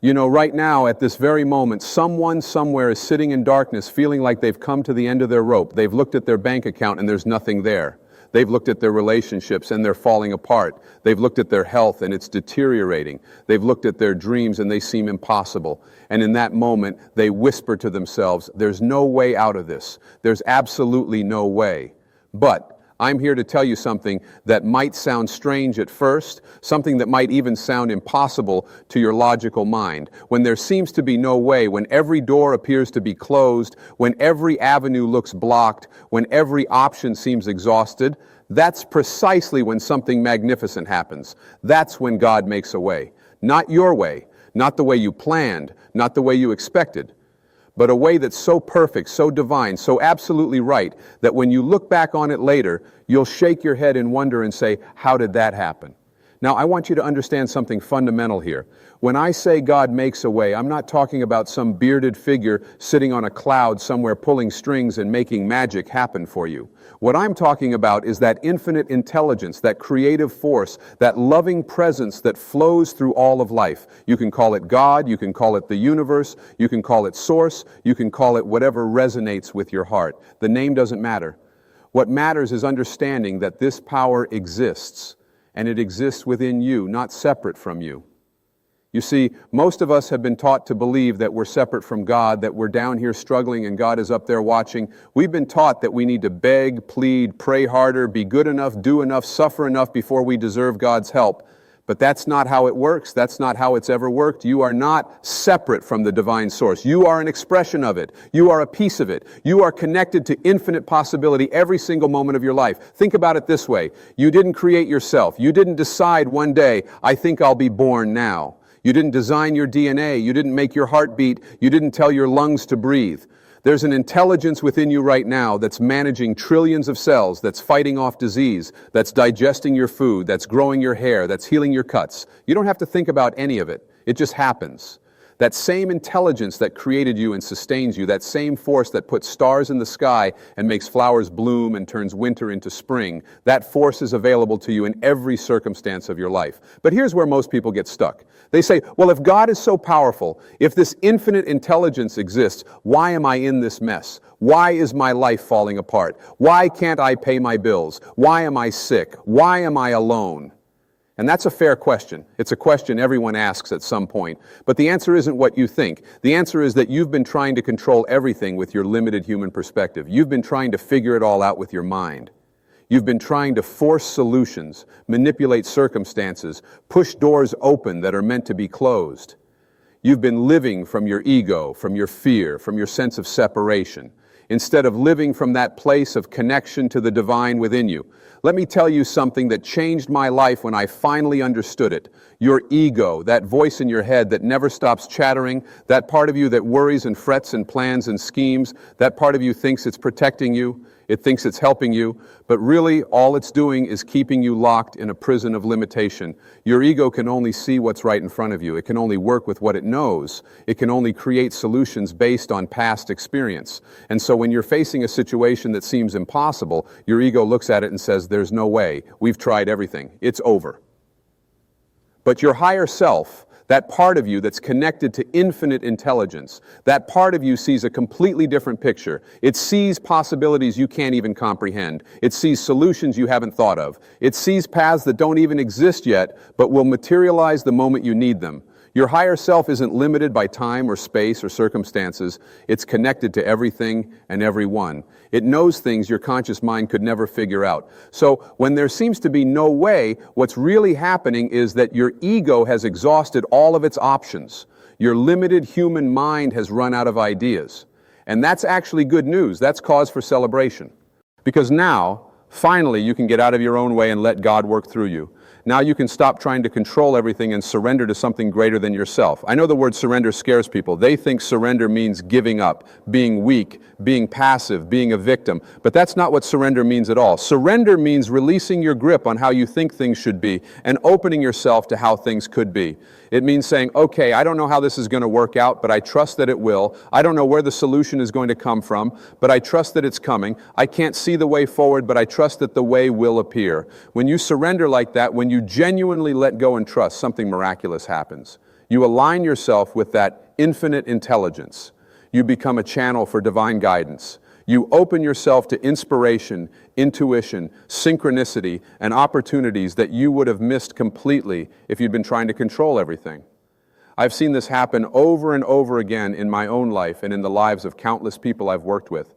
You know, right now, at this very moment, someone somewhere is sitting in darkness feeling like they've come to the end of their rope. They've looked at their bank account and there's nothing there. They've looked at their relationships and they're falling apart. They've looked at their health and it's deteriorating. They've looked at their dreams and they seem impossible. And in that moment, they whisper to themselves, there's no way out of this. There's absolutely no way. But I'm here to tell you something that might sound strange at first, something that might even sound impossible to your logical mind. When there seems to be no way, when every door appears to be closed, when every avenue looks blocked, when every option seems exhausted, that's precisely when something magnificent happens. That's when God makes a way. Not your way, not the way you planned, not the way you expected, but a way that's so perfect, so divine, so absolutely right, that when you look back on it later, you'll shake your head in wonder and say, how did that happen? Now, I want you to understand something fundamental here. When I say God makes a way, I'm not talking about some bearded figure sitting on a cloud somewhere pulling strings and making magic happen for you. What I'm talking about is that infinite intelligence, that creative force, that loving presence that flows through all of life. You can call it God, you can call it the universe, you can call it source, you can call it whatever resonates with your heart. The name doesn't matter. What matters is understanding that this power exists, and it exists within you, not separate from you. You see, most of us have been taught to believe that we're separate from God, that we're down here struggling and God is up there watching. We've been taught that we need to beg, plead, pray harder, be good enough, do enough, suffer enough before we deserve God's help. But that's not how it works. That's not how it's ever worked. You are not separate from the divine source. You are an expression of it. You are a piece of it. You are connected to infinite possibility every single moment of your life. Think about it this way. You didn't create yourself. You didn't decide one day, I think I'll be born now. You didn't design your DNA. You didn't make your heart beat. You didn't tell your lungs to breathe. There's an intelligence within you right now that's managing trillions of cells, that's fighting off disease, that's digesting your food, that's growing your hair, that's healing your cuts. You don't have to think about any of it. It just happens. That same intelligence that created you and sustains you, that same force that puts stars in the sky and makes flowers bloom and turns winter into spring, that force is available to you in every circumstance of your life. But here's where most people get stuck. They say, well, if God is so powerful, if this infinite intelligence exists, why am I in this mess? Why is my life falling apart? Why can't I pay my bills? Why am I sick? Why am I alone? And that's a fair question. It's a question everyone asks at some point. But the answer isn't what you think. The answer is that you've been trying to control everything with your limited human perspective. You've been trying to figure it all out with your mind. You've been trying to force solutions, manipulate circumstances, push doors open that are meant to be closed. You've been living from your ego, from your fear, from your sense of separation, instead of living from that place of connection to the divine within you. Let me tell you something that changed my life when I finally understood it. Your ego, that voice in your head that never stops chattering, that part of you that worries and frets and plans and schemes, that part of you thinks it's protecting you, it thinks it's helping you, but really all it's doing is keeping you locked in a prison of limitation. Your ego can only see what's right in front of you. It can only work with what it knows. It can only create solutions based on past experience. And so when you're facing a situation that seems impossible, your ego looks at it and says, there's no way. We've tried everything. It's over. But your higher self, that part of you that's connected to infinite intelligence, that part of you sees a completely different picture. It sees possibilities you can't even comprehend. It sees solutions you haven't thought of. It sees paths that don't even exist yet, but will materialize the moment you need them. Your higher self isn't limited by time or space or circumstances. It's connected to everything and everyone. It knows things your conscious mind could never figure out. So when there seems to be no way, what's really happening is that your ego has exhausted all of its options. Your limited human mind has run out of ideas. And that's actually good news. That's cause for celebration. Because now, finally, you can get out of your own way and let God work through you. Now you can stop trying to control everything and surrender to something greater than yourself. I know the word surrender scares people. They think surrender means giving up, being weak, being passive, being a victim. But that's not what surrender means at all. Surrender means releasing your grip on how you think things should be and opening yourself to how things could be. It means saying, okay, I don't know how this is going to work out, but I trust that it will. I don't know where the solution is going to come from, but I trust that it's coming. I can't see the way forward, but I trust that the way will appear. When you surrender like that, when you genuinely let go and trust, something miraculous happens. You align yourself with that infinite intelligence. You become a channel for divine guidance. You open yourself to inspiration, intuition, synchronicity, and opportunities that you would have missed completely if you'd been trying to control everything. I've seen this happen over and over again in my own life and in the lives of countless people I've worked with.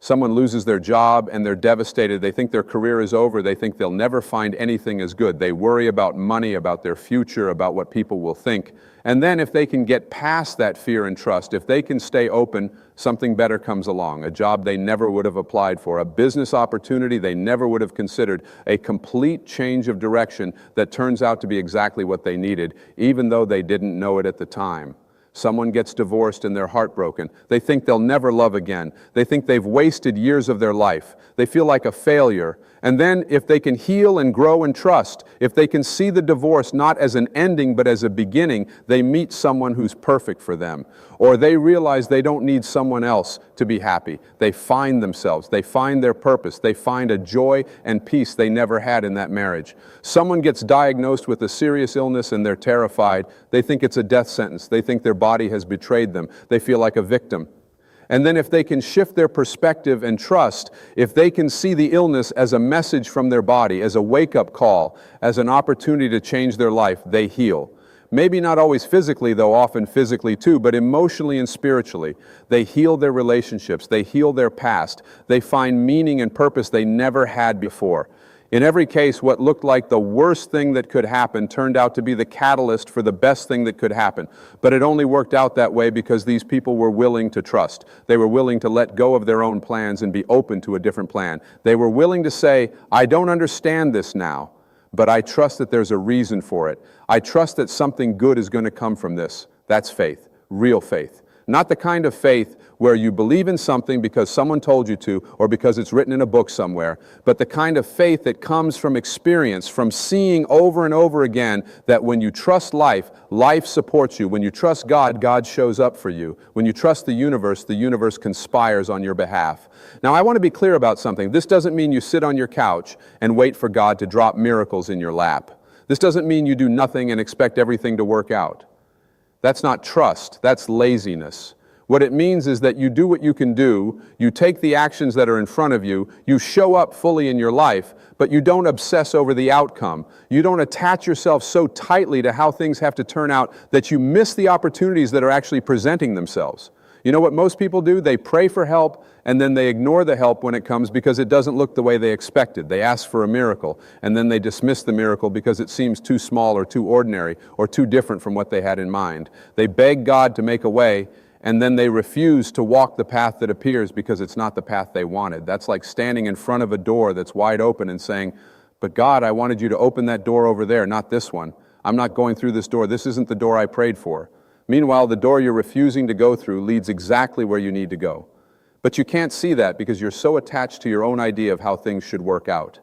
Someone loses their job and they're devastated. They think their career is over. They think they'll never find anything as good. They worry about money, about their future, about what people will think. And then if they can get past that fear and trust, if they can stay open, something better comes along. A job they never would have applied for, a business opportunity they never would have considered, a complete change of direction that turns out to be exactly what they needed, even though they didn't know it at the time. Someone gets divorced and they're heartbroken. They think they'll never love again. They think they've wasted years of their life. They feel like a failure. And then if they can heal and grow and trust, if they can see the divorce not as an ending but as a beginning, they meet someone who's perfect for them. Or they realize they don't need someone else to be happy. They find themselves. They find their purpose. They find a joy and peace they never had in that marriage. Someone gets diagnosed with a serious illness and they're terrified. They think it's a death sentence. They think their body has betrayed them. They feel like a victim. And then if they can shift their perspective and trust, if they can see the illness as a message from their body, as a wake-up call, as an opportunity to change their life, they heal. Maybe not always physically, though often physically too, but emotionally and spiritually. They heal their relationships. They heal their past. They find meaning and purpose they never had before. In every case, what looked like the worst thing that could happen turned out to be the catalyst for the best thing that could happen. But it only worked out that way because these people were willing to trust. They were willing to let go of their own plans and be open to a different plan. They were willing to say, I don't understand this now, but I trust that there's a reason for it. I trust that something good is going to come from this. That's faith, real faith. Not the kind of faith where you believe in something because someone told you to or because it's written in a book somewhere, but the kind of faith that comes from experience, from seeing over and over again that when you trust life, life supports you. When you trust God, God shows up for you. When you trust the universe conspires on your behalf. Now, I want to be clear about something. This doesn't mean you sit on your couch and wait for God to drop miracles in your lap. This doesn't mean you do nothing and expect everything to work out. That's not trust. That's laziness. What it means is that you do what you can do, you take the actions that are in front of you, you show up fully in your life, but you don't obsess over the outcome. You don't attach yourself so tightly to how things have to turn out that you miss the opportunities that are actually presenting themselves. You know what most people do? They pray for help, and then they ignore the help when it comes because it doesn't look the way they expected. They ask for a miracle, and then they dismiss the miracle because it seems too small or too ordinary or too different from what they had in mind. They beg God to make a way, and then they refuse to walk the path that appears because it's not the path they wanted. That's like standing in front of a door that's wide open and saying, but God, I wanted you to open that door over there, not this one. I'm not going through this door. This isn't the door I prayed for. Meanwhile, the door you're refusing to go through leads exactly where you need to go. But you can't see that because you're so attached to your own idea of how things should work out.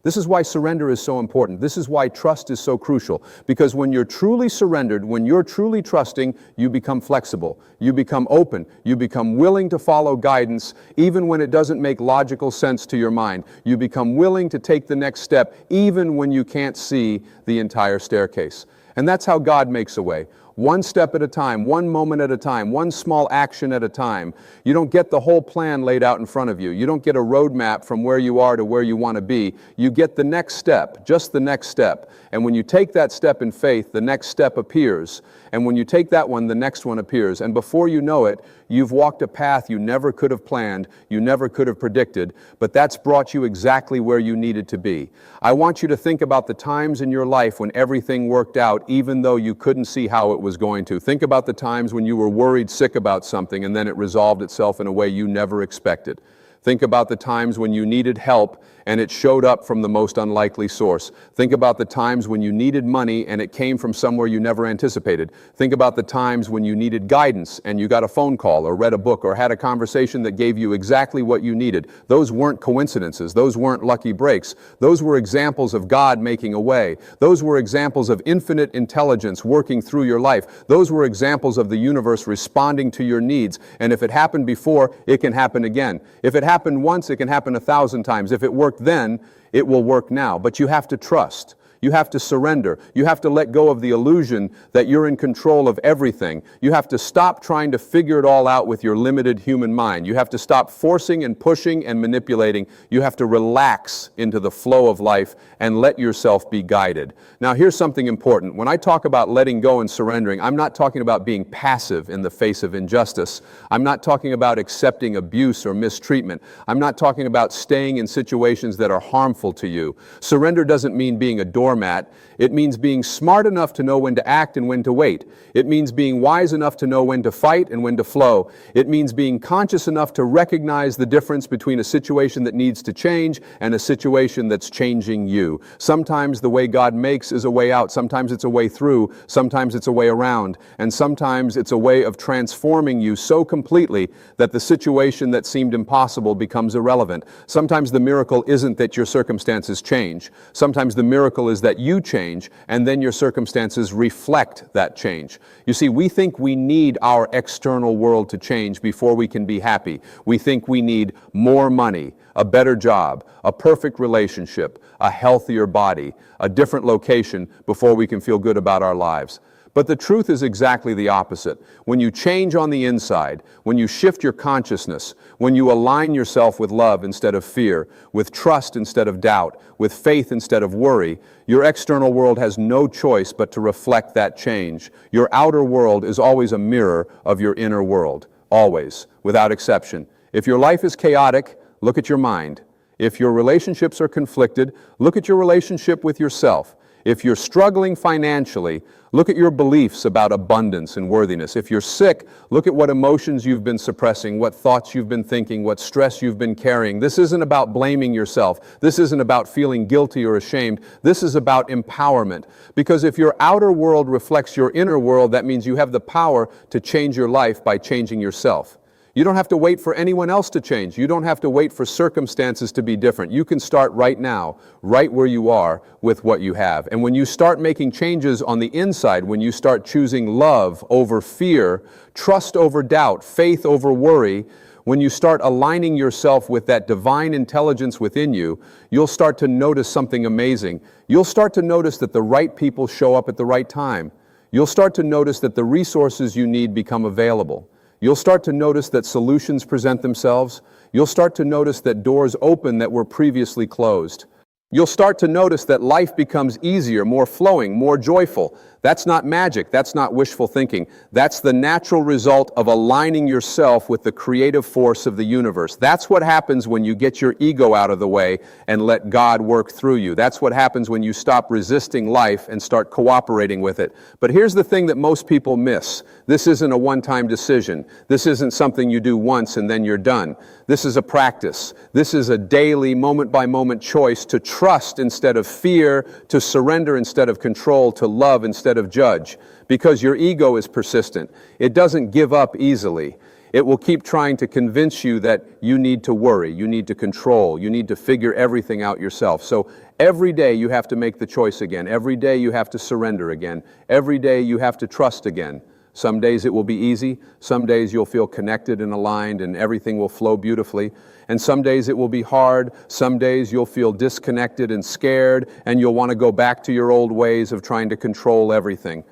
This is why surrender is so important. This is why trust is so crucial. Because when you're truly surrendered, when you're truly trusting, you become flexible. You become open. You become willing to follow guidance, even when it doesn't make logical sense to your mind. You become willing to take the next step, even when you can't see the entire staircase. And that's how God makes a way. One step at a time, one moment at a time, one small action at a time. You don't get the whole plan laid out in front of you. You don't get a roadmap from where you are to where you want to be. You get the next step, just the next step. And when you take that step in faith, the next step appears. And when you take that one, the next one appears. And before you know it, you've walked a path you never could have planned, you never could have predicted, but that's brought you exactly where you needed to be. I want you to think about the times in your life when everything worked out, even though you couldn't see how it was going to. Think about the times when you were worried sick about something and then it resolved itself in a way you never expected. Think about the times when you needed help and it showed up from the most unlikely source. Think about the times when you needed money and it came from somewhere you never anticipated. Think about the times when you needed guidance and you got a phone call or read a book or had a conversation that gave you exactly what you needed. Those weren't coincidences. Those weren't lucky breaks. Those were examples of God making a way. Those were examples of infinite intelligence working through your life. Those were examples of the universe responding to your needs. And if it happened before, it can happen again. If it happened once, it can happen 1,000 times. If it worked then, it will work now. But you have to trust. You have to surrender. You have to let go of the illusion that you're in control of everything. You have to stop trying to figure it all out with your limited human mind. You have to stop forcing and pushing and manipulating. You have to relax into the flow of life and let yourself be guided. Now, here's something important. When I talk about letting go and surrendering, I'm not talking about being passive in the face of injustice. I'm not talking about accepting abuse or mistreatment. I'm not talking about staying in situations that are harmful to you. Surrender doesn't mean being a doormat. It means being smart enough to know when to act and when to wait. It means being wise enough to know when to fight and when to flow. It means being conscious enough to recognize the difference between a situation that needs to change and a situation that's changing you. Sometimes the way God makes is a way out. Sometimes it's a way through. Sometimes it's a way around. And sometimes it's a way of transforming you so completely that the situation that seemed impossible becomes irrelevant. Sometimes the miracle isn't that your circumstances change. Sometimes the miracle is that you change, and then your circumstances reflect that change. You see, we think we need our external world to change before we can be happy. We think we need more money, a better job, a perfect relationship, a healthier body, a different location before we can feel good about our lives. But the truth is exactly the opposite. When you change on the inside, when you shift your consciousness, when you align yourself with love instead of fear, with trust instead of doubt, with faith instead of worry, your external world has no choice but to reflect that change. Your outer world is always a mirror of your inner world. Always, without exception. If your life is chaotic, look at your mind. If your relationships are conflicted, look at your relationship with yourself. If you're struggling financially, look at your beliefs about abundance and worthiness. If you're sick, look at what emotions you've been suppressing, what thoughts you've been thinking, what stress you've been carrying. This isn't about blaming yourself. This isn't about feeling guilty or ashamed. This is about empowerment. Because if your outer world reflects your inner world, that means you have the power to change your life by changing yourself. You don't have to wait for anyone else to change. You don't have to wait for circumstances to be different. You can start right now, right where you are with what you have. And when you start making changes on the inside, when you start choosing love over fear, trust over doubt, faith over worry, when you start aligning yourself with that divine intelligence within you, you'll start to notice something amazing. You'll start to notice that the right people show up at the right time. You'll start to notice that the resources you need become available. You'll start to notice that solutions present themselves. You'll start to notice that doors open that were previously closed. You'll start to notice that life becomes easier, more flowing, more joyful. That's not magic. That's not wishful thinking. That's the natural result of aligning yourself with the creative force of the universe. That's what happens when you get your ego out of the way and let God work through you. That's what happens when you stop resisting life and start cooperating with it. But here's the thing that most people miss. This isn't a one-time decision. This isn't something you do once and then you're done. This is a practice. This is a daily, moment-by-moment choice to trust instead of fear, to surrender instead of control, to love instead of judge. Because your ego is persistent. It doesn't give up easily. It will keep trying to convince you that you need to worry, you need to control, you need to figure everything out yourself. So every day you have to make the choice again. Every day you have to surrender again. Every day you have to trust again. Some days it will be easy. Some days you'll feel connected and aligned and everything will flow beautifully. And some days it will be hard. Some days you'll feel disconnected and scared and you'll want to go back to your old ways of trying to control everything.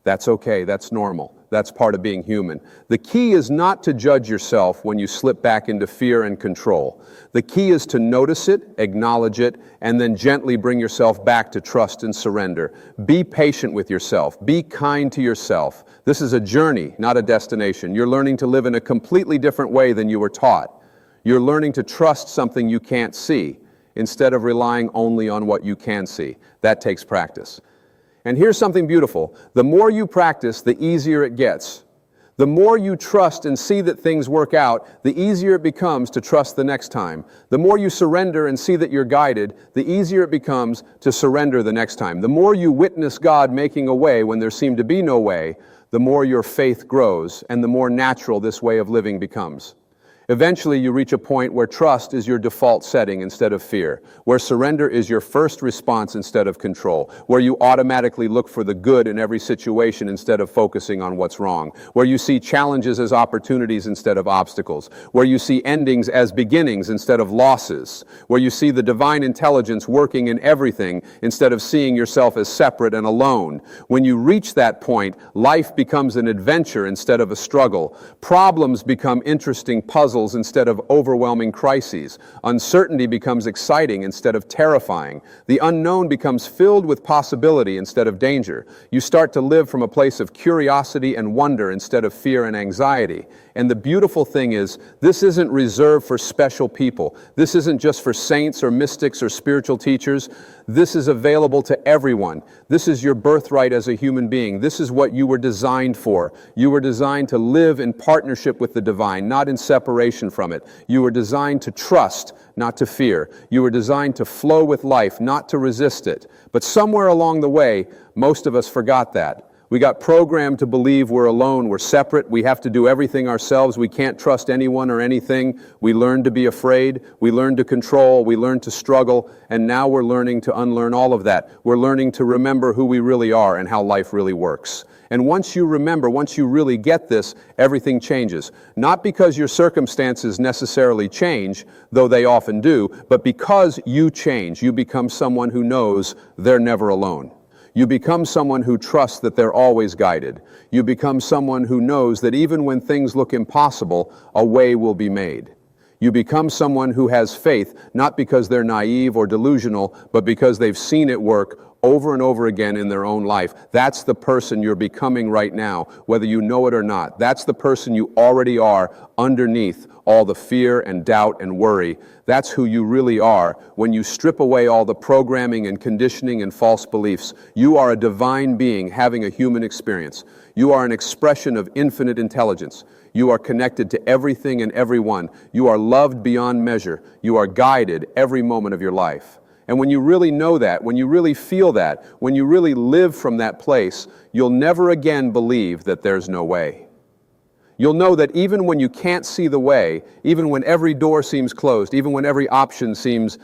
That's okay. That's normal. That's part of being human. The key is not to judge yourself when you slip back into fear and control. The key is to notice it, acknowledge it, and then gently bring yourself back to trust and surrender. Be patient with yourself. Be kind to yourself. This is a journey, not a destination. You're learning to live in a completely different way than you were taught. You're learning to trust something you can't see instead of relying only on what you can see. That takes practice. And here's something beautiful. The more you practice, the easier it gets. The more you trust and see that things work out, the easier it becomes to trust the next time. The more you surrender and see that you're guided, the easier it becomes to surrender the next time. The more you witness God making a way when there seemed to be no way, the more your faith grows and the more natural this way of living becomes. Eventually, you reach a point where trust is your default setting instead of fear, where surrender is your first response instead of control, where you automatically look for the good in every situation instead of focusing on what's wrong, where you see challenges as opportunities instead of obstacles, where you see endings as beginnings instead of losses, where you see the divine intelligence working in everything instead of seeing yourself as separate and alone. When you reach that point, life becomes an adventure instead of a struggle. Problems become interesting puzzles instead of overwhelming crises. Uncertainty becomes exciting instead of terrifying. The unknown becomes filled with possibility instead of danger. You start to live from a place of curiosity and wonder instead of fear and anxiety. And the beautiful thing is, this isn't reserved for special people. This isn't just for saints or mystics or spiritual teachers. This is available to everyone. This is your birthright as a human being. This is what you were designed for. You were designed to live in partnership with the divine, not in separation from it. You were designed to trust, not to fear. You were designed to flow with life, not to resist it. But somewhere along the way, most of us forgot that. We got programmed to believe we're alone, we're separate, we have to do everything ourselves, we can't trust anyone or anything. We learned to be afraid, we learned to control, we learned to struggle, and now we're learning to unlearn all of that. We're learning to remember who we really are and how life really works. And once you remember, once you really get this, everything changes. Not because your circumstances necessarily change, though they often do, but because you change. You become someone who knows they're never alone. You become someone who trusts that they're always guided. You become someone who knows that even when things look impossible, a way will be made. You become someone who has faith, not because they're naive or delusional, but because they've seen it work over and over again in their own life. That's the person you're becoming right now, whether you know it or not. That's the person you already are underneath all the fear and doubt and worry. That's who you really are. When you strip away all the programming and conditioning and false beliefs, you are a divine being having a human experience. You are an expression of infinite intelligence. You are connected to everything and everyone. You are loved beyond measure. You are guided every moment of your life. And when you really know that, when you really feel that, when you really live from that place, you'll never again believe that there's no way. You'll know that even when you can't see the way, even when every door seems closed, even when every option seems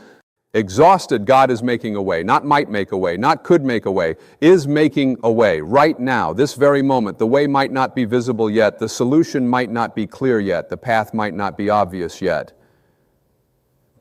exhausted, God is making a way. Not might make a way, not could make a way, is making a way right now, this very moment. The way might not be visible yet. The solution might not be clear yet. The path might not be obvious yet.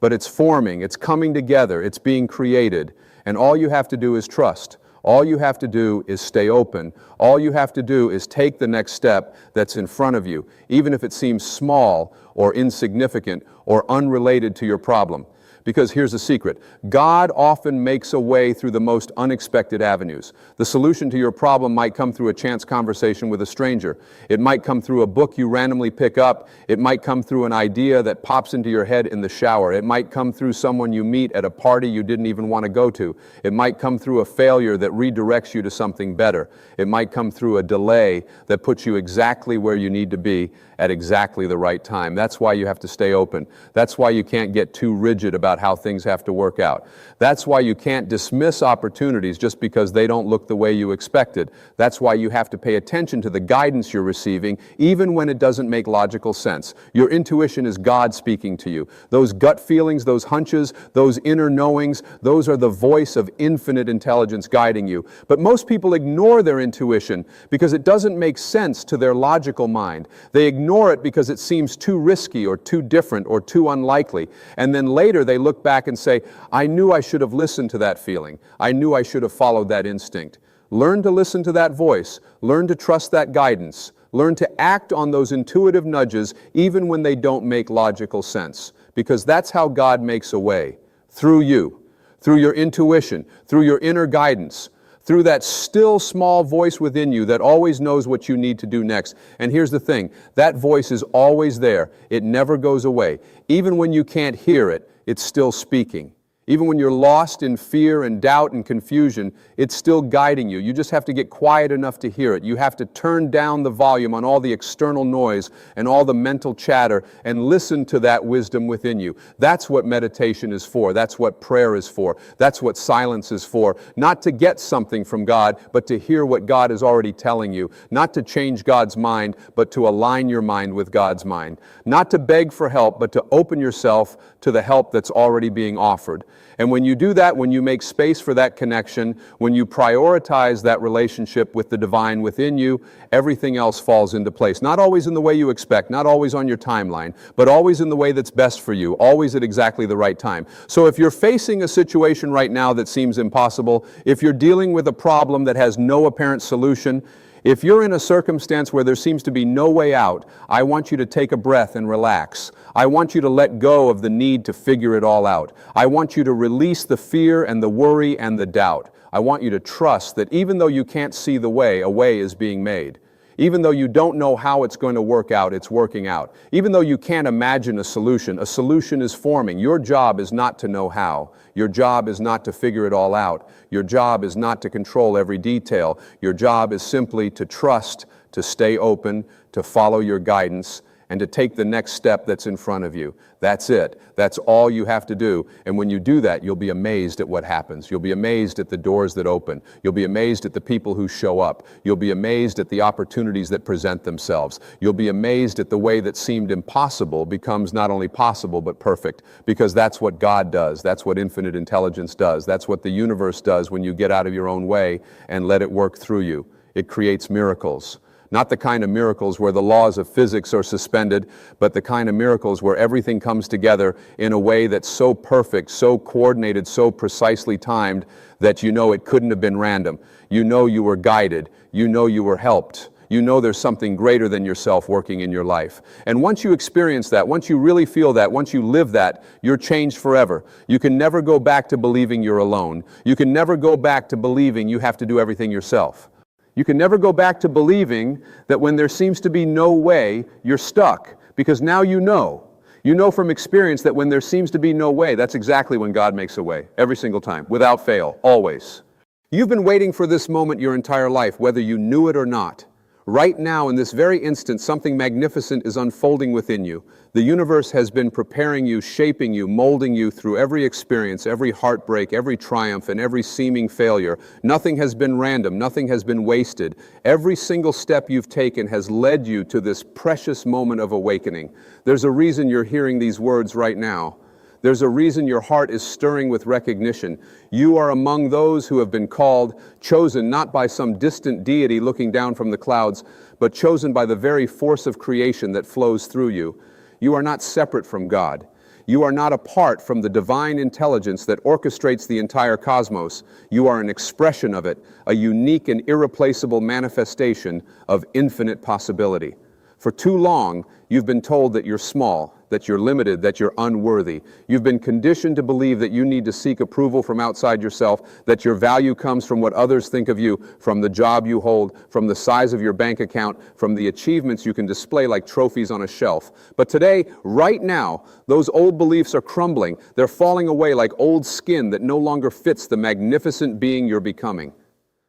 But it's forming, it's coming together, it's being created, and all you have to do is trust. All you have to do is stay open. All you have to do is take the next step that's in front of you, even if it seems small or insignificant or unrelated to your problem. Because here's the secret. God often makes a way through the most unexpected avenues. The solution to your problem might come through a chance conversation with a stranger. It might come through a book you randomly pick up. It might come through an idea that pops into your head in the shower. It might come through someone you meet at a party you didn't even want to go to. It might come through a failure that redirects you to something better. It might come through a delay that puts you exactly where you need to be at exactly the right time. That's why you have to stay open. That's why you can't get too rigid about how things have to work out. That's why you can't dismiss opportunities just because they don't look the way you expected. That's why you have to pay attention to the guidance you're receiving, even when it doesn't make logical sense. Your intuition is God speaking to you. Those gut feelings, those hunches, those inner knowings, those are the voice of infinite intelligence guiding you. But most people ignore their intuition because it doesn't make sense to their logical mind. They ignore it because it seems too risky or too different or too unlikely. And then later they look back and say, I knew I should have listened to that feeling. I knew I should have followed that instinct. Learn to listen to that voice. Learn to trust that guidance. Learn to act on those intuitive nudges even when they don't make logical sense. Because that's how God makes a way. Through you. Through your intuition. Through your inner guidance. Through that still small voice within you that always knows what you need to do next. And here's the thing, that voice is always there. It never goes away. Even when you can't hear it, it's still speaking. Even when you're lost in fear and doubt and confusion, it's still guiding you. You just have to get quiet enough to hear it. You have to turn down the volume on all the external noise and all the mental chatter and listen to that wisdom within you. That's what meditation is for. That's what prayer is for. That's what silence is for. Not to get something from God, but to hear what God is already telling you. Not to change God's mind, but to align your mind with God's mind. Not to beg for help, but to open yourself to the help that's already being offered. And when you do that, when you make space for that connection, when you prioritize that relationship with the divine within you, everything else falls into place. Not always in the way you expect, not always on your timeline, but always in the way that's best for you, always at exactly the right time. So if you're facing a situation right now that seems impossible, if you're dealing with a problem that has no apparent solution, if you're in a circumstance where there seems to be no way out, I want you to take a breath and relax. I want you to let go of the need to figure it all out. I want you to release the fear and the worry and the doubt. I want you to trust that even though you can't see the way, a way is being made. Even though you don't know how it's going to work out, it's working out. Even though you can't imagine a solution is forming. Your job is not to know how. Your job is not to figure it all out. Your job is not to control every detail. Your job is simply to trust, to stay open, to follow your guidance, and to take the next step that's in front of you. That's it. That's all you have to do. And when you do that, you'll be amazed at what happens. You'll be amazed at the doors that open. You'll be amazed at the people who show up. You'll be amazed at the opportunities that present themselves. You'll be amazed at the way that seemed impossible becomes not only possible, but perfect. Because that's what God does. That's what infinite intelligence does. That's what the universe does when you get out of your own way and let it work through you. It creates miracles. Not the kind of miracles where the laws of physics are suspended, but the kind of miracles where everything comes together in a way that's so perfect, so coordinated, so precisely timed that you know it couldn't have been random. You know you were guided. You know you were helped. You know there's something greater than yourself working in your life. And once you experience that, once you really feel that, once you live that, you're changed forever. You can never go back to believing you're alone. You can never go back to believing you have to do everything yourself. You can never go back to believing that when there seems to be no way, you're stuck, because now you know. You know from experience that when there seems to be no way, that's exactly when God makes a way, every single time, without fail, always. You've been waiting for this moment your entire life, whether you knew it or not. Right now, in this very instant, something magnificent is unfolding within you. The universe has been preparing you, shaping you, molding you through every experience, every heartbreak, every triumph, and every seeming failure. Nothing has been random. Nothing has been wasted. Every single step you've taken has led you to this precious moment of awakening. There's a reason you're hearing these words right now. There's a reason your heart is stirring with recognition. You are among those who have been called, chosen not by some distant deity looking down from the clouds, but chosen by the very force of creation that flows through you. You are not separate from God. You are not apart from the divine intelligence that orchestrates the entire cosmos. You are an expression of it, a unique and irreplaceable manifestation of infinite possibility. For too long, you've been told that you're small, that you're limited, that you're unworthy. You've been conditioned to believe that you need to seek approval from outside yourself, that your value comes from what others think of you, from the job you hold, from the size of your bank account, from the achievements you can display like trophies on a shelf. But today, right now, those old beliefs are crumbling. They're falling away like old skin that no longer fits the magnificent being you're becoming.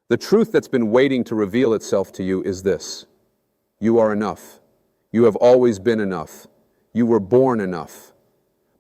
The truth that's been waiting to reveal itself to you is this: you are enough. You have always been enough. You were born enough.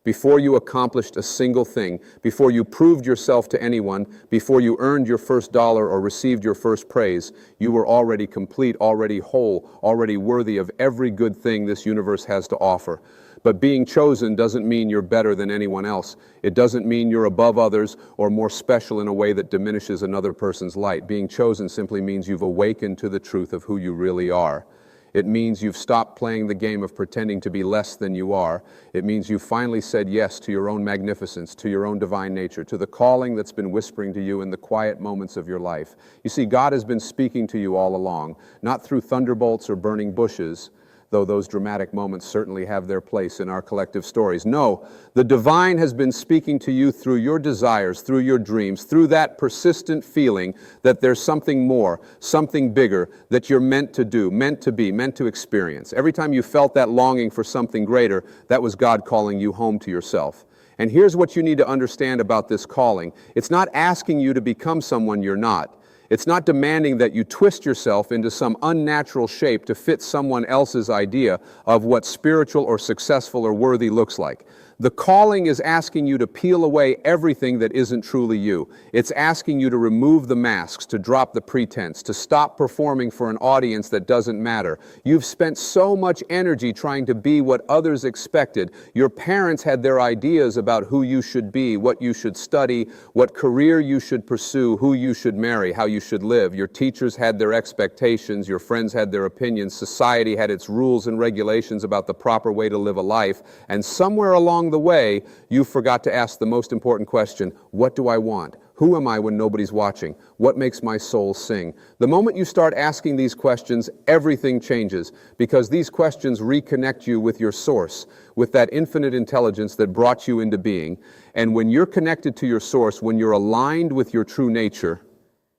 Before you accomplished a single thing, before you proved yourself to anyone, before you earned your first dollar or received your first praise, you were already complete, already whole, already worthy of every good thing this universe has to offer. But being chosen doesn't mean you're better than anyone else. It doesn't mean you're above others or more special in a way that diminishes another person's light. Being chosen simply means you've awakened to the truth of who you really are. It means you've stopped playing the game of pretending to be less than you are. It means you've finally said yes to your own magnificence, to your own divine nature, to the calling that's been whispering to you in the quiet moments of your life. You see, God has been speaking to you all along, not through thunderbolts or burning bushes, though those dramatic moments certainly have their place in our collective stories. No, the divine has been speaking to you through your desires, through your dreams, through that persistent feeling that there's something more, something bigger that you're meant to do, meant to be, meant to experience. Every time you felt that longing for something greater, that was God calling you home to yourself. And here's what you need to understand about this calling. It's not asking you to become someone you're not. It's not demanding that you twist yourself into some unnatural shape to fit someone else's idea of what spiritual or successful or worthy looks like. The calling is asking you to peel away everything that isn't truly you. It's asking you to remove the masks, to drop the pretense, to stop performing for an audience that doesn't matter. You've spent so much energy trying to be what others expected. Your parents had their ideas about who you should be, what you should study, what career you should pursue, who you should marry, how you should live. Your teachers had their expectations, your friends had their opinions, society had its rules and regulations about the proper way to live a life, and somewhere along the way, you forgot to ask the most important question: what do I want? Who am I when nobody's watching? What makes my soul sing? The moment you start asking these questions, everything changes, because these questions reconnect you with your source, with that infinite intelligence that brought you into being. And when you're connected to your source, when you're aligned with your true nature,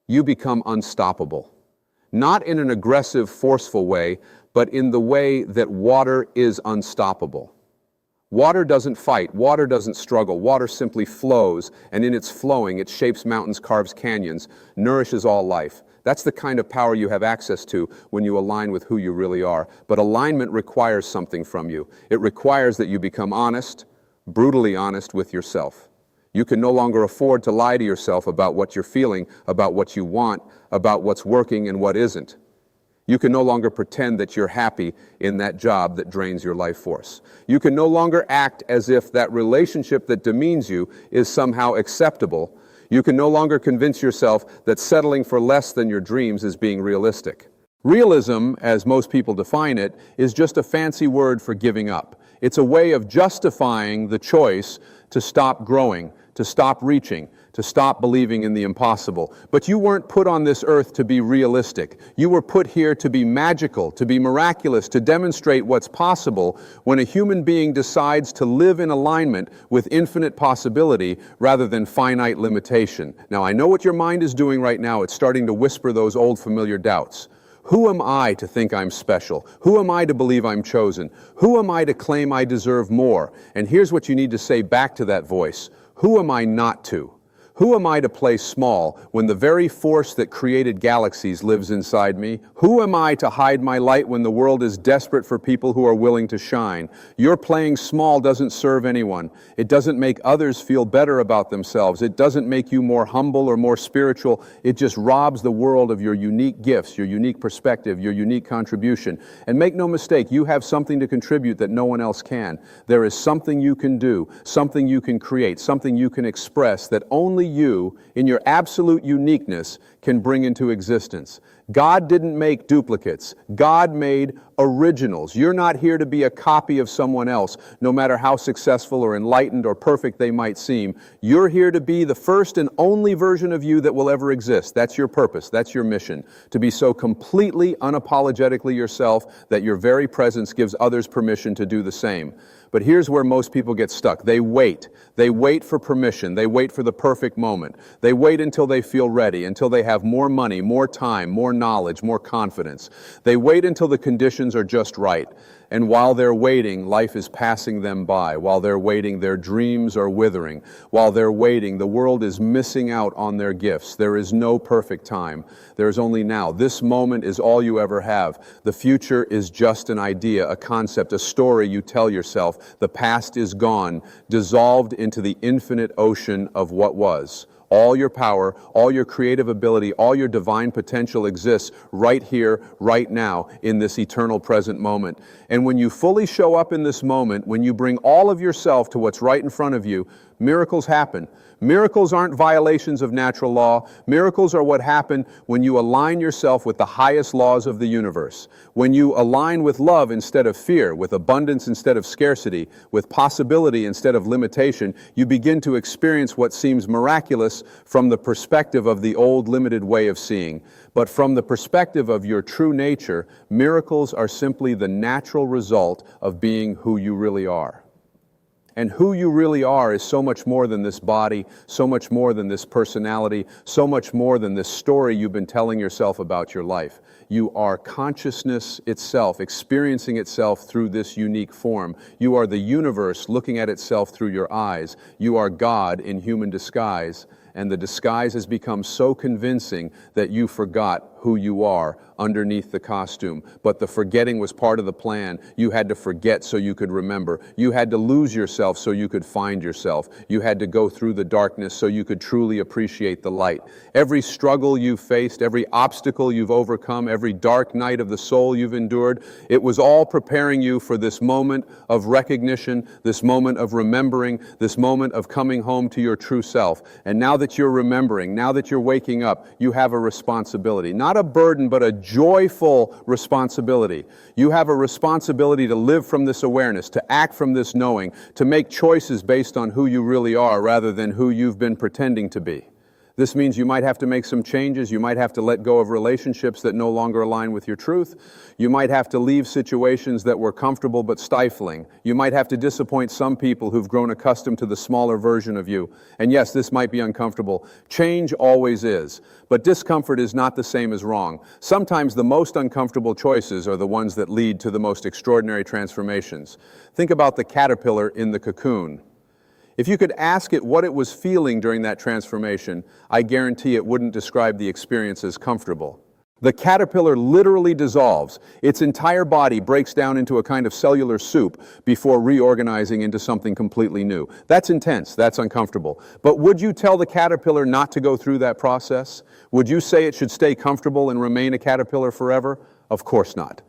you become unstoppable. Not in an aggressive, forceful way, but in the way that water is unstoppable. Water doesn't fight, water doesn't struggle, water simply flows, and in its flowing, it shapes mountains, carves canyons, nourishes all life. That's the kind of power you have access to when you align with who you really are. But alignment requires something from you. It requires that you become honest, brutally honest with yourself. You can no longer afford to lie to yourself about what you're feeling, about what you want, about what's working and what isn't. You can no longer pretend that you're happy in that job that drains your life force. You can no longer act as if that relationship that demeans you is somehow acceptable. You can no longer convince yourself that settling for less than your dreams is being realistic. Realism, as most people define it, is just a fancy word for giving up. It's a way of justifying the choice to stop growing, to stop reaching, to stop believing in the impossible. But you weren't put on this earth to be realistic. You were put here to be magical, to be miraculous, to demonstrate what's possible when a human being decides to live in alignment with infinite possibility rather than finite limitation. Now, I know what your mind is doing right now. It's starting to whisper those old familiar doubts. Who am I to think I'm special? Who am I to believe I'm chosen? Who am I to claim I deserve more? And here's what you need to say back to that voice. Who am I not to? Who am I to play small when the very force that created galaxies lives inside me? Who am I to hide my light when the world is desperate for people who are willing to shine? Your playing small doesn't serve anyone. It doesn't make others feel better about themselves. It doesn't make you more humble or more spiritual. It just robs the world of your unique gifts, your unique perspective, your unique contribution. And make no mistake, you have something to contribute that no one else can. There is something you can do, something you can create, something you can express that only you, in your absolute uniqueness, can bring into existence. God didn't make duplicates. God made originals. You're not here to be a copy of someone else, no matter how successful or enlightened or perfect they might seem. You're here to be the first and only version of you that will ever exist. That's your purpose. That's your mission. To be so completely, unapologetically yourself that your very presence gives others permission to do the same. But here's where most people get stuck. They wait. They wait for permission. They wait for the perfect moment. They wait until they feel ready, until they have more money, more time, more knowledge, more confidence. They wait until the conditions are just right. And while they're waiting, life is passing them by. While they're waiting, their dreams are withering. While they're waiting, the world is missing out on their gifts. There is no perfect time. There is only now. This moment is all you ever have. The future is just an idea, a concept, a story you tell yourself. The past is gone, dissolved into the infinite ocean of what was. All your power, all your creative ability, all your divine potential exists right here, right now, in this eternal present moment. And when you fully show up in this moment, when you bring all of yourself to what's right in front of you, miracles happen. Miracles aren't violations of natural law. Miracles are what happen when you align yourself with the highest laws of the universe. When you align with love instead of fear, with abundance instead of scarcity, with possibility instead of limitation, you begin to experience what seems miraculous from the perspective of the old limited way of seeing. But from the perspective of your true nature, miracles are simply the natural result of being who you really are. And who you really are is so much more than this body, so much more than this personality, so much more than this story you've been telling yourself about your life. You are consciousness itself, experiencing itself through this unique form. You are the universe looking at itself through your eyes. You are God in human disguise, and the disguise has become so convincing that you forgot who you are underneath the costume. But the forgetting was part of the plan. You had to forget so you could remember. You had to lose yourself so you could find yourself. You had to go through the darkness so you could truly appreciate the light. Every struggle you've faced, every obstacle you've overcome, every dark night of the soul you've endured, it was all preparing you for this moment of recognition, this moment of remembering, this moment of coming home to your true self. And now that you're remembering, now that you're waking up, you have a responsibility. Not a burden, but a joyful responsibility. You have a responsibility to live from this awareness, to act from this knowing, to make choices based on who you really are rather than who you've been pretending to be. This means you might have to make some changes. You might have to let go of relationships that no longer align with your truth. You might have to leave situations that were comfortable but stifling. You might have to disappoint some people who've grown accustomed to the smaller version of you. And yes, this might be uncomfortable. Change always is. But discomfort is not the same as wrong. Sometimes the most uncomfortable choices are the ones that lead to the most extraordinary transformations. Think about the caterpillar in the cocoon. If you could ask it what it was feeling during that transformation, I guarantee it wouldn't describe the experience as comfortable. The caterpillar literally dissolves. Its entire body breaks down into a kind of cellular soup before reorganizing into something completely new. That's intense. That's uncomfortable. But would you tell the caterpillar not to go through that process? Would you say it should stay comfortable and remain a caterpillar forever? Of course not.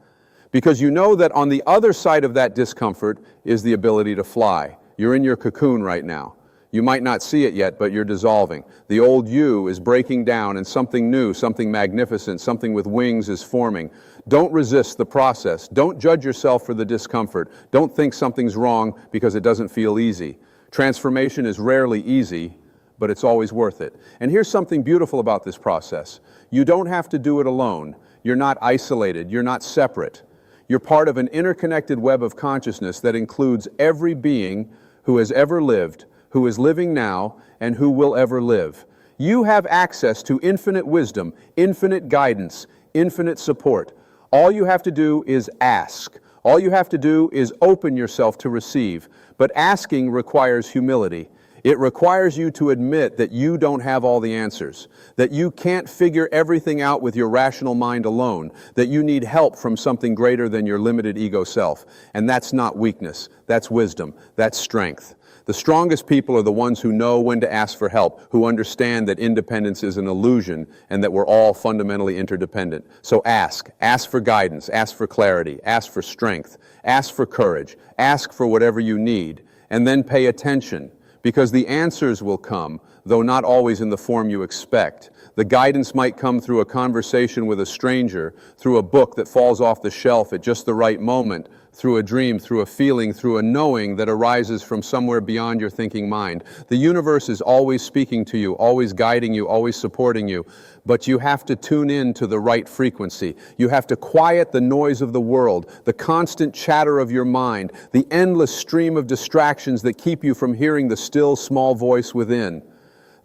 Because you know that on the other side of that discomfort is the ability to fly. You're in your cocoon right now. You might not see it yet, but you're dissolving. The old you is breaking down and something new, something magnificent, something with wings is forming. Don't resist the process. Don't judge yourself for the discomfort. Don't think something's wrong because it doesn't feel easy. Transformation is rarely easy, but it's always worth it. And here's something beautiful about this process. You don't have to do it alone. You're not isolated. You're not separate. You're part of an interconnected web of consciousness that includes every being who has ever lived, who is living now, and who will ever live. You have access to infinite wisdom, infinite guidance, infinite support. All you have to do is ask. All you have to do is open yourself to receive. But asking requires humility. It requires you to admit that you don't have all the answers, that you can't figure everything out with your rational mind alone, that you need help from something greater than your limited ego self. And that's not weakness, that's wisdom, that's strength. The strongest people are the ones who know when to ask for help, who understand that independence is an illusion and that we're all fundamentally interdependent. So ask for guidance, ask for clarity, ask for strength, ask for courage, ask for whatever you need, and then pay attention. Because the answers will come, though not always in the form you expect. The guidance might come through a conversation with a stranger, through a book that falls off the shelf at just the right moment, through a dream, through a feeling, through a knowing that arises from somewhere beyond your thinking mind. The universe is always speaking to you, always guiding you, always supporting you, but you have to tune in to the right frequency. You have to quiet the noise of the world, the constant chatter of your mind, the endless stream of distractions that keep you from hearing the still small voice within.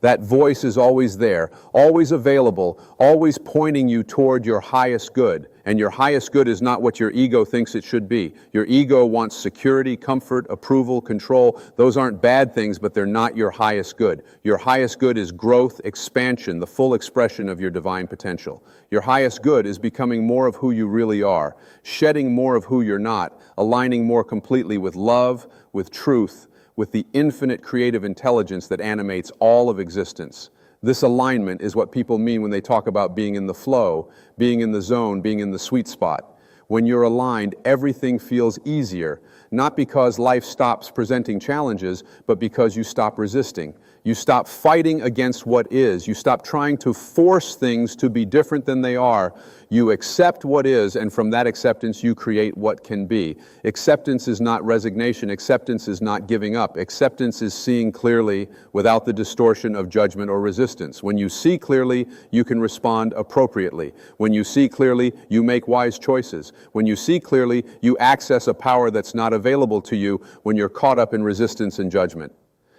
That voice is always there, always available, always pointing you toward your highest good. And your highest good is not what your ego thinks it should be. Your ego wants security, comfort, approval, control. Those aren't bad things, but they're not your highest good. Your highest good is growth, expansion, the full expression of your divine potential. Your highest good is becoming more of who you really are, shedding more of who you're not, aligning more completely with love, with truth, with the infinite creative intelligence that animates all of existence. This alignment is what people mean when they talk about being in the flow, being in the zone, being in the sweet spot. When you're aligned, everything feels easier, not because life stops presenting challenges, but because you stop resisting. You stop fighting against what is. You stop trying to force things to be different than they are. You accept what is, and from that acceptance, you create what can be. Acceptance is not resignation. Acceptance is not giving up. Acceptance is seeing clearly without the distortion of judgment or resistance. When you see clearly, you can respond appropriately. When you see clearly, you make wise choices. When you see clearly, you access a power that's not available to you when you're caught up in resistance and judgment.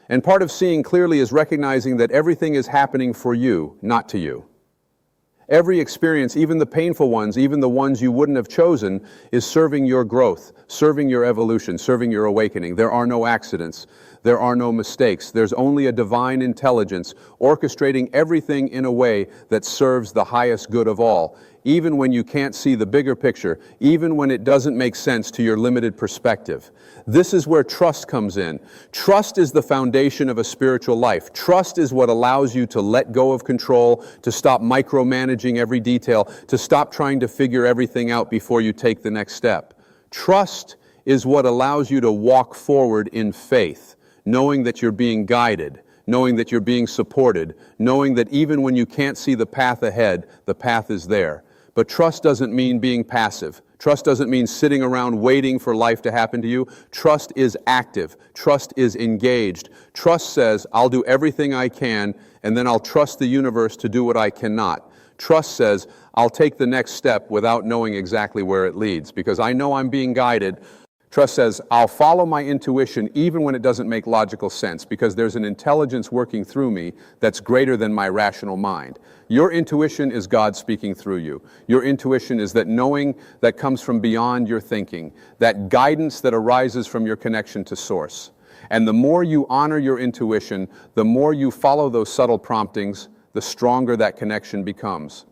And part of seeing clearly is recognizing that everything is happening for you, not to you. Every experience, even the painful ones, even the ones you wouldn't have chosen, is serving your growth, serving your evolution, serving your awakening. There are no accidents. There are no mistakes. There's only a divine intelligence orchestrating everything in a way that serves the highest good of all, even when you can't see the bigger picture, even when it doesn't make sense to your limited perspective. This is where trust comes in. Trust is the foundation of a spiritual life. Trust is what allows you to let go of control, to stop micromanaging every detail, to stop trying to figure everything out before you take the next step. Trust is what allows you to walk forward in faith, knowing that you're being guided, knowing that you're being supported, knowing that even when you can't see the path ahead, the path is there. But trust doesn't mean being passive. Trust doesn't mean sitting around waiting for life to happen to you. Trust is active. Trust is engaged. Trust says, I'll do everything I can, and then I'll trust the universe to do what I cannot. Trust says, I'll take the next step without knowing exactly where it leads, because I know I'm being guided. Trust says, I'll follow my intuition even when it doesn't make logical sense, because there's an intelligence working through me that's greater than my rational mind. Your intuition is God speaking through you. Your intuition is that knowing that comes from beyond your thinking, that guidance that arises from your connection to Source. And the more you honor your intuition, the more you follow those subtle promptings, the stronger that connection becomes.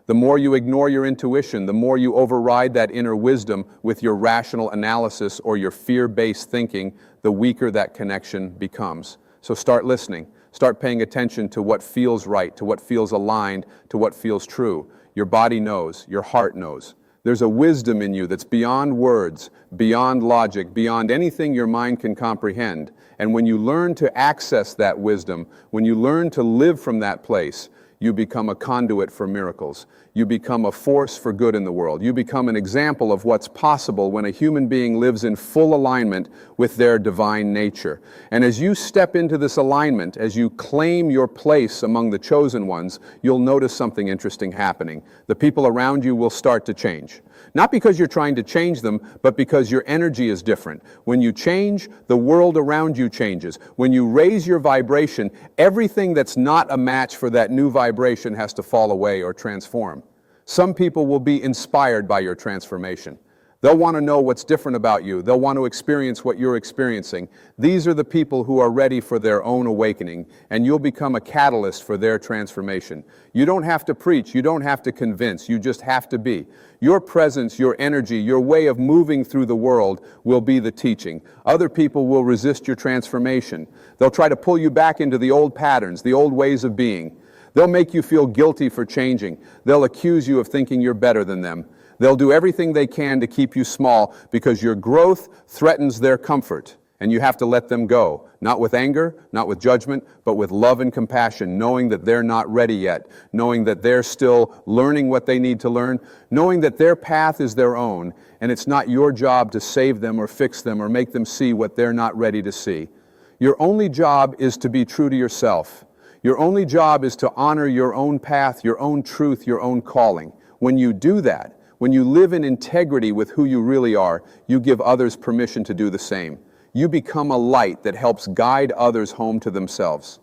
The more you ignore your intuition, the more you override that inner wisdom with your rational analysis or your fear-based thinking, the weaker that connection becomes. So start listening. Start paying attention to what feels right, to what feels aligned, to what feels true. Your body knows. Your heart knows. There's a wisdom in you that's beyond words, beyond logic, beyond anything your mind can comprehend. And when you learn to access that wisdom, when you learn to live from that place, you become a conduit for miracles. You become a force for good in the world. You become an example of what's possible when a human being lives in full alignment with their divine nature. And as you step into this alignment, as you claim your place among the chosen ones, you'll notice something interesting happening. The people around you will start to change. Not because you're trying to change them, but because your energy is different. When you change, the world around you changes. When you raise your vibration, everything that's not a match for that new vibration has to fall away or transform. Some people will be inspired by your transformation. They'll want to know what's different about you. They'll want to experience what you're experiencing. These are the people who are ready for their own awakening, and you'll become a catalyst for their transformation. You don't have to preach. You don't have to convince. You just have to be. Your presence, your energy, your way of moving through the world will be the teaching. Other people will resist your transformation. They'll try to pull you back into the old patterns, the old ways of being. They'll make you feel guilty for changing. They'll accuse you of thinking you're better than them. They'll do everything they can to keep you small because your growth threatens their comfort, and you have to let them go. Not with anger, not with judgment, but with love and compassion, knowing that they're not ready yet, knowing that they're still learning what they need to learn, knowing that their path is their own, and it's not your job to save them or fix them or make them see what they're not ready to see. Your only job is to be true to yourself. Your only job is to honor your own path, your own truth, your own calling. When you do that, when you live in integrity with who you really are, you give others permission to do the same. You become a light that helps guide others home to themselves.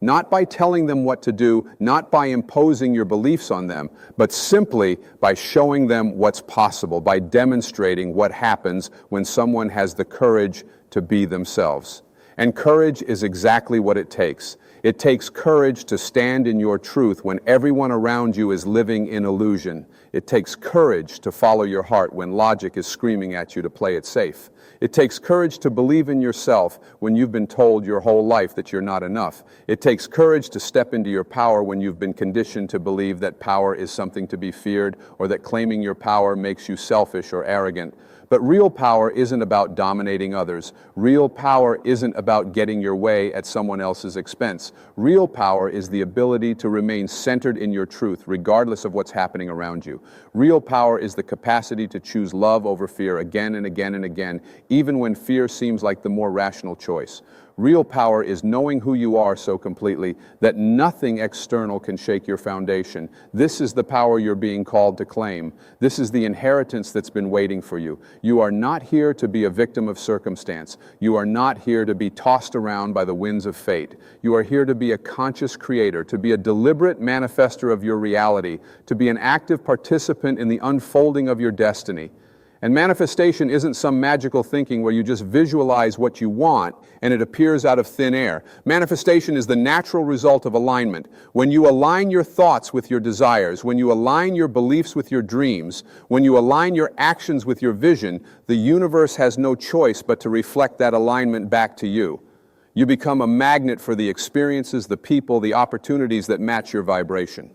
Not by telling them what to do, not by imposing your beliefs on them, but simply by showing them what's possible, by demonstrating what happens when someone has the courage to be themselves. And courage is exactly what it takes. It takes courage to stand in your truth when everyone around you is living in illusion. It takes courage to follow your heart when logic is screaming at you to play it safe. It takes courage to believe in yourself when you've been told your whole life that you're not enough. It takes courage to step into your power when you've been conditioned to believe that power is something to be feared, or that claiming your power makes you selfish or arrogant. But real power isn't about dominating others. Real power isn't about getting your way at someone else's expense. Real power is the ability to remain centered in your truth, regardless of what's happening around you. Real power is the capacity to choose love over fear again and again and again, even when fear seems like the more rational choice. Real power is knowing who you are so completely that nothing external can shake your foundation. This is the power you're being called to claim. This is the inheritance that's been waiting for you. You are not here to be a victim of circumstance. You are not here to be tossed around by the winds of fate. You are here to be a conscious creator, to be a deliberate manifester of your reality, to be an active participant in the unfolding of your destiny. And manifestation isn't some magical thinking where you just visualize what you want and it appears out of thin air. Manifestation is the natural result of alignment. When you align your thoughts with your desires, when you align your beliefs with your dreams, when you align your actions with your vision, the universe has no choice but to reflect that alignment back to you. You become a magnet for the experiences, the people, the opportunities that match your vibration.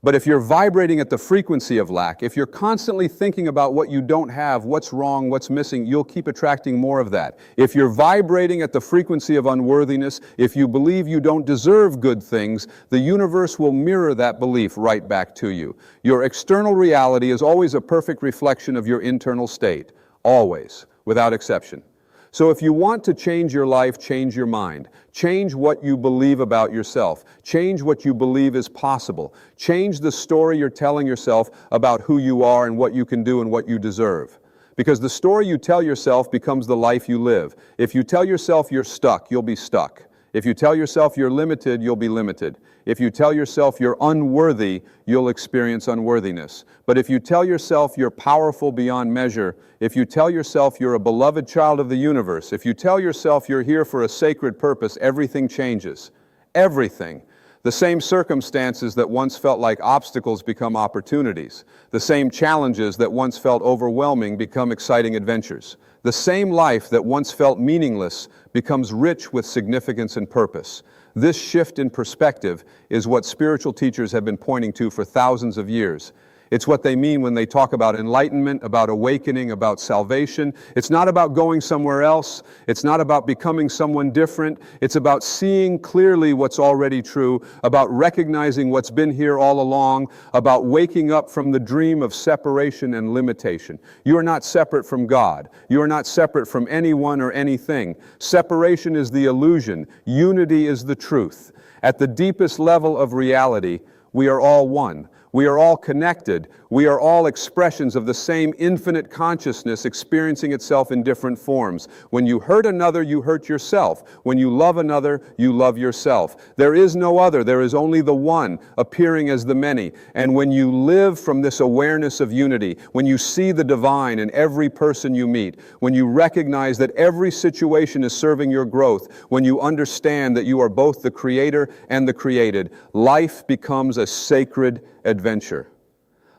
But if you're vibrating at the frequency of lack, if you're constantly thinking about what you don't have, what's wrong, what's missing, you'll keep attracting more of that. If you're vibrating at the frequency of unworthiness, if you believe you don't deserve good things, the universe will mirror that belief right back to you. Your external reality is always a perfect reflection of your internal state. Always, without exception. So if you want to change your life, change your mind. Change what you believe about yourself. Change what you believe is possible. Change the story you're telling yourself about who you are and what you can do and what you deserve. Because the story you tell yourself becomes the life you live. If you tell yourself you're stuck, you'll be stuck. If you tell yourself you're limited, you'll be limited. If you tell yourself you're unworthy, you'll experience unworthiness. But if you tell yourself you're powerful beyond measure, if you tell yourself you're a beloved child of the universe, if you tell yourself you're here for a sacred purpose, everything changes. Everything. The same circumstances that once felt like obstacles become opportunities. The same challenges that once felt overwhelming become exciting adventures. The same life that once felt meaningless becomes rich with significance and purpose. This shift in perspective is what spiritual teachers have been pointing to for thousands of years. It's what they mean when they talk about enlightenment, about awakening, about salvation. It's not about going somewhere else. It's not about becoming someone different. It's about seeing clearly what's already true, about recognizing what's been here all along, about waking up from the dream of separation and limitation. You are not separate from God. You are not separate from anyone or anything. Separation is the illusion. Unity is the truth. At the deepest level of reality, we are all one. We are all connected. We are all expressions of the same infinite consciousness experiencing itself in different forms. When you hurt another, you hurt yourself. When you love another, you love yourself. There is no other. There is only the one appearing as the many. And when you live from this awareness of unity, when you see the divine in every person you meet, when you recognize that every situation is serving your growth, when you understand that you are both the creator and the created, life becomes a sacred adventure.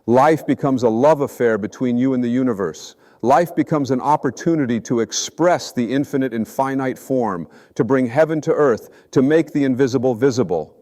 Life becomes a love affair between you and the universe. Life becomes an opportunity to express the infinite in finite form, to bring heaven to earth, to make the invisible visible.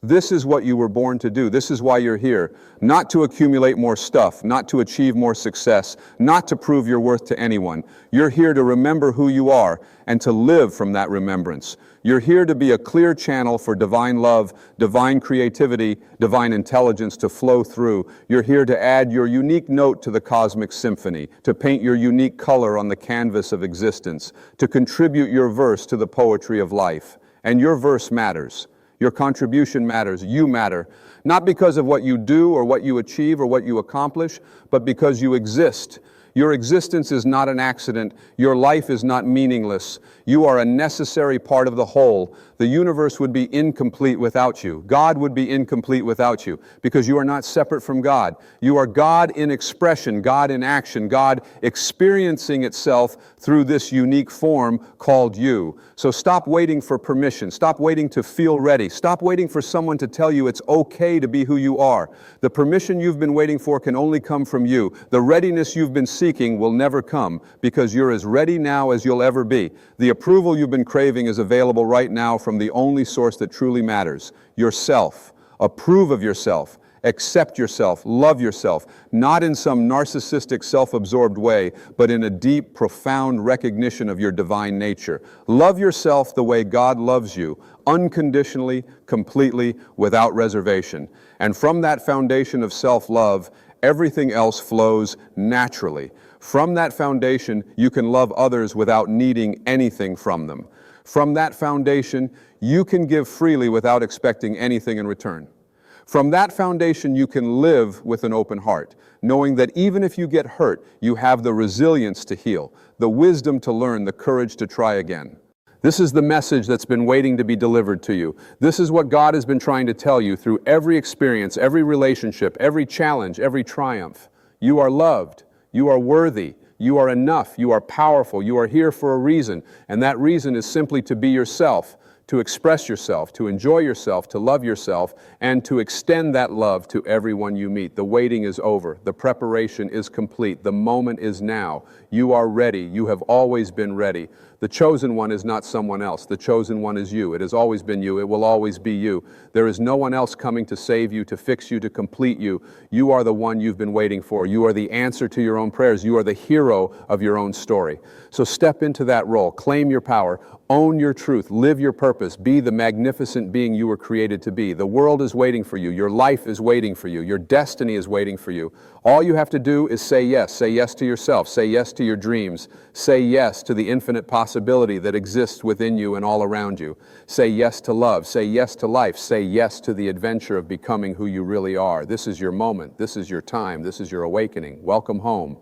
This is what you were born to do. This is why you're here. Not to accumulate more stuff, not to achieve more success, not to prove your worth to anyone. You're here to remember who you are and to live from that remembrance. You're here to be a clear channel for divine love, divine creativity, divine intelligence to flow through. You're here to add your unique note to the cosmic symphony, to paint your unique color on the canvas of existence, to contribute your verse to the poetry of life. And your verse matters. Your contribution matters. You matter. Not because of what you do or what you achieve or what you accomplish, but because you exist. Your existence is not an accident. Your life is not meaningless. You are a necessary part of the whole. The universe would be incomplete without you. God would be incomplete without you, because you are not separate from God. You are God in expression, God in action, God experiencing itself through this unique form called you. So stop waiting for permission. Stop waiting to feel ready. Stop waiting for someone to tell you it's okay to be who you are. The permission you've been waiting for can only come from you. The readiness you've been seeking will never come, because you're as ready now as you'll ever be. The approval you've been craving is available right now from the only source that truly matters, yourself. Approve of yourself. Accept yourself, love yourself, not in some narcissistic, self-absorbed way, but in a deep, profound recognition of your divine nature. Love yourself the way God loves you, unconditionally, completely, without reservation. And from that foundation of self-love, everything else flows naturally. From that foundation, you can love others without needing anything from them. From that foundation, you can give freely without expecting anything in return. From that foundation, you can live with an open heart, knowing that even if you get hurt, you have the resilience to heal, the wisdom to learn, the courage to try again. This is the message that's been waiting to be delivered to you. This is what God has been trying to tell you through every experience, every relationship, every challenge, every triumph. You are loved. You are worthy. You are enough. You are powerful. You are here for a reason, and that reason is simply to be yourself, to express yourself, to enjoy yourself, to love yourself, and to extend that love to everyone you meet. The waiting is over. The preparation is complete. The moment is now. You are ready. You have always been ready. The chosen one is not someone else. The chosen one is you. It has always been you. It will always be you. There is no one else coming to save you, to fix you, to complete you. You are the one you've been waiting for. You are the answer to your own prayers. You are the hero of your own story. So step into that role. Claim your power. Own your truth. Live your purpose. Be the magnificent being you were created to be. The world is waiting for you. Your life is waiting for you. Your destiny is waiting for you. All you have to do is say yes. Say yes to yourself. Say yes to your dreams. Say yes to the infinite possibility that exists within you and all around you. Say yes to love. Say yes to life. Say yes to the adventure of becoming who you really are. This is your moment. This is your time. This is your awakening. Welcome home.